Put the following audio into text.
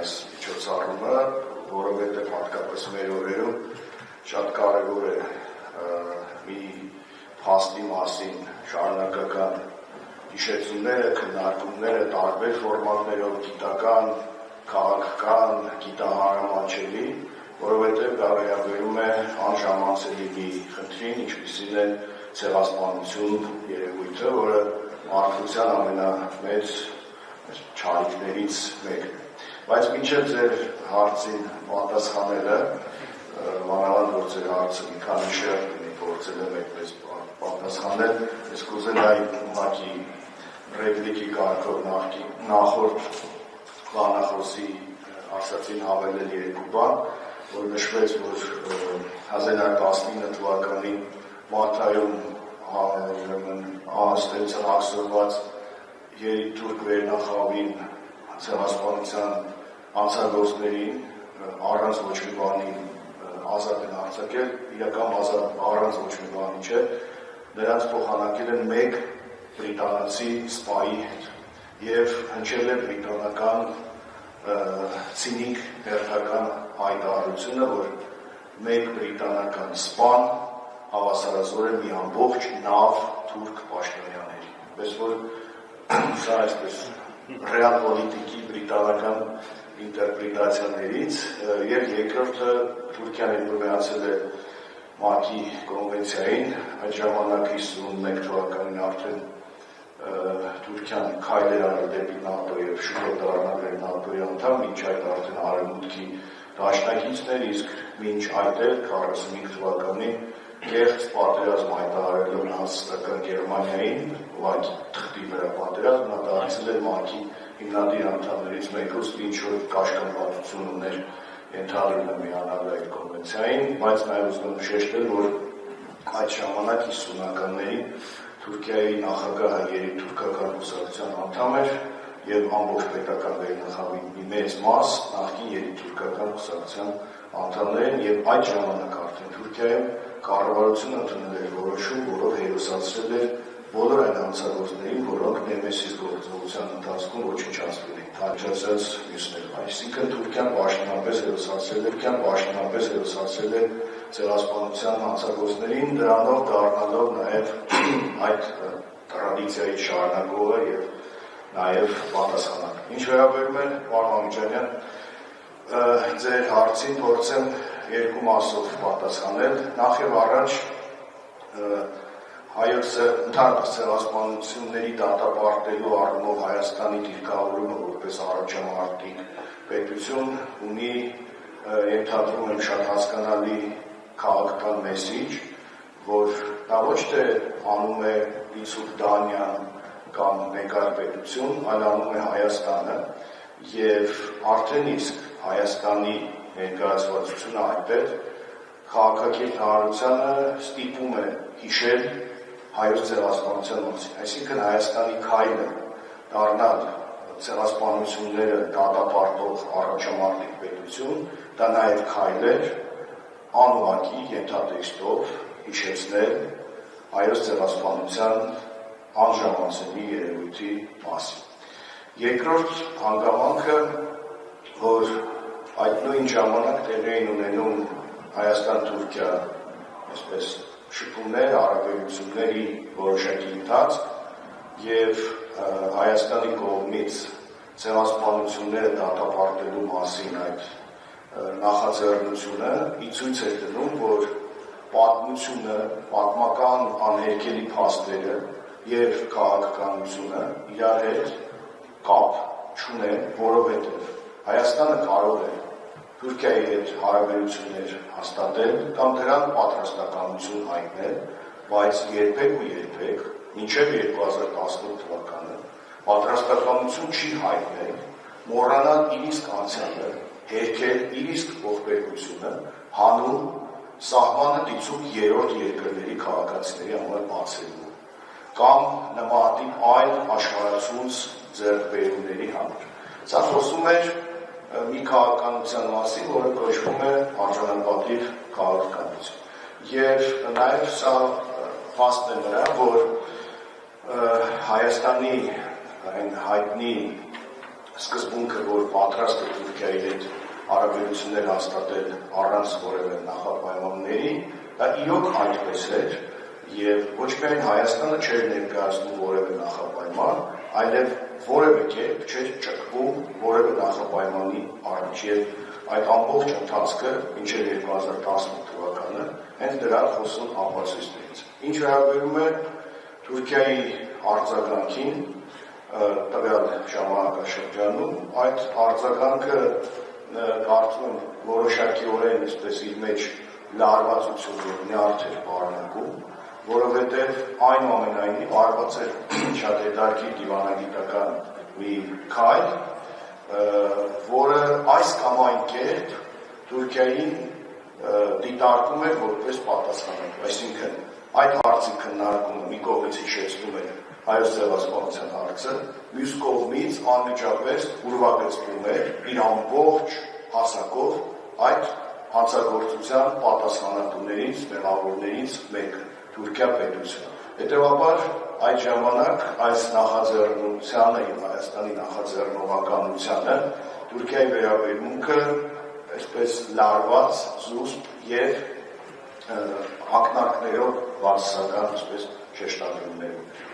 այս միջոցառումը, որովհետև հատկապես մեր օրերում շատ կարևոր է մի փաստի մասին շարունակական հիշեցումները, քննարկումները տարբեր ֆորմատներով գիտական, քաղաքական, գիտահարամանչելի, որովհետև դա վերաբերում է անժամանցելի մի խնդրին, ինչպիսին է ցեղասպանություն երևույթը, որը մարդկության ամենամեծ չարիքներից մեկն է։ Բայց մինչև ձեր հարցին պատասխանելը, մանավանդ որ ձեր հարցը մի քանի շերտ փորձել եմ այդպես պատասխանել, ես կուզենայի ուղղակի ռեպլիկի կարգով նախորդ բանախոսի ասացին հավելել երկու բան, որ նշվեց, որ 1919 թվականին Մալթայում ահաստեղության ակսորված երիտուրք վերնախավին ցեղասպանության անցագործներին առանց ոչ մի բանի ազատ են արձակել, իրական առանց ոչ մի բանի չէ, նրանց փոխանակել են մեկ բրիտանացի սպայի հետ և հնչել է բրիտանական ցինիկ հերթական հայտարարությունը, որ մեկ բրիտանական սպան հավասարազոր է մի ամբողջ նավ թուրք պաշտոնյաների։ Պես որ սա այսպես ռեալ պոլիտիկի բրիտանական ինտերպրետացիաներից և երկրորդը Թուրքիան ընդունեցել է ՄԱԿ-ի կոնվենցիային, այդ ժամանակ 51 թվականին արդեն Թուրքիան քայլեր արել դեպի ՆԱՏՕ և շուտով դառնալ էր ՆԱՏՕ-ի անդամ, մինչ այդ արդեն արևմուտքի դաշնակիցներ, իսկ մինչ այդ էլ 45 թվականին կեղծ պատերազմ հայտարարելով նացիստական Գերմանիային, ուղղակի թղթի վրա պատերազմ, նա դարձել էր ՄԱԿ-ի հիմնադիր անդամներից մեկը, ուստի ինչ-որ կաշկանդվածություն ուներ ենթադրումը միանալ այդ կոնվենցիային, բայց նաև ուզում եմ շեշտել, որ այդ ժամանակ 50-ականներին Թուրքիայի նախագահը երիտուրքական կուսակցության անդամ էր և ամբողջ պետական վերնախավի մի մեծ մաս նախկին երիտուրքական կուսակցության անդամներ են և այդ ժամանակ արդեն Թուրքիայում կառավարությունը ընդունել էր որոշում, որով հերոսացրել էր բոլոր այն հանցագործներին, որոնք Նեմեսիս գործողության ընթացքում ոչնչացվել են, թաքնված մյուսներով։ Այսինքն Թուրքիան պաշտոնապես հերոսացրել է ցեղասպանության հանցագործներին, դրանով դառնալով նաև այդ տրադիցիայի շարունակողը և նաև պատասխանատու։ Ինչ վերաբերում է պարոն Աղջանյան, ձեր հարցին փորձեմ երկու մասով պատասխանել։ Նախ և առաջ հայոց ընդհանրապես ցեղասպանությունների դատապարտելու առումով Հայաստանի դիրքավորումը որպես առաջամարտիկ պետություն ունի, ենթադրում եմ, շատ հասկանալի քաղաքական մեսիջ, որ դա ոչ թե անում է Լիսուկ Դանիան կամ մեկ այլ պետություն, այլ անում է Հայաստանը և արդեն իսկ Հայաստանի ներկայացվածությունը այնտեղ քաղաքակիրթ հանրությանը ստիպում է հիշել հայոց ցեղասպանության մասին։ Այսինքն Հայաստանի քայլը դառնալ ցեղասպանությունները դատապարտող առաջամարտիկ պետություն, դա նաև քայլ էր անուղղակի ենթատեքստով հիշեցնել հայոց ցեղասպանության անժամանցելի երևույթի մասին։ Երկրորդ հանգամանքը, որ այդ նույն ժամանակ տեղի էին ունենում Հայաստան-Թուրքիա այսպես շփումներ, հարաբերությունների որոշակի ընթացք և Հայաստանի կողմից ցեղասպանությունները դատապարտելու մասին այդ նախաձեռնությունը ի ցույց էր դնում, որ պատմությունը, պատմական անհերքելի փաստերը և քաղաքականությունը իրար հետ կապ չունեն, որովհետև Հայաստանը կարող է Թուրքիայի հետ հարաբերություններ հաստատել կամ դրան պատրաստակամություն հայտնել, բայց երբեք ու երբեք մինչև 2018 թվականը պատրաստակամություն չի հայտնել մոռանալ իր իսկ անցյալը, հերքել իր իսկ ողբերգությունը, հանուն սահմանը դիցուկ երրորդ երկրների քաղաքացիների համար բացելու կամ նմանատիպ այլ աշխարհացույց ձեռքբերումների համար։ Սա խոսում էր մի քաղաքականության մասին, որը կոչվում է արժանապատիվ քաղաքականություն։ Եվ նաև սա փաստ է նրա, որ Հայաստանի այն հայտնի սկզբունքը, որ պատրաստ է Թուրքիայի հետ հարաբերություններ հաստատել առանց որևէ նախապայմանների, դա իրոք այդպես էր, եւ ոչ միայն Հայաստանը չէր ներկայացնում որևէ նախապայման, այլև որևէ կերպ չէր ճկվում որևէ նախապայմանի առաջ եւ այդ ամբողջ ընթացքը մինչեւ 2018 թվականը հենց դրա խոսուն ապացույցներից։ Ինչ վերաբերում է Թուրքիայի արձագանքին տվյալ ժամանակաշրջանում, այդ արձագանքը կարծում եմ որոշակիորեն այսպես իր մեջ լարվածություն եւ նյարդ էր պարունակում, որովհետև այնուամենայնիվ արված էր շատ հետաքրքիր դիվանագիտական մի քայլ, որը այս կամ այն կերպ Թուրքիային դիտարկում էր որպես պատասխանատու, այսինքն այդ հարցի քննարկումը մի կողմից հիշեցնում էր հայոց ցեղասպանության հարցը, մյուս կողմից անմիջապես ուրվագծվում էր իր ամբողջ հասակով այդ հանցագործության պատասխանատուներից, մեղավորներից մեկը, Թուրքիա պետությունը։ Հետևաբար այդ ժամանակ այս նախաձեռնությանը եւ Հայաստանի նախաձեռնողականությանը Թուրքիայի վերաբերմունքը այսպես լարված, զուսպ եւ ակնարկներով բացասական այսպես շեշտադրումներով։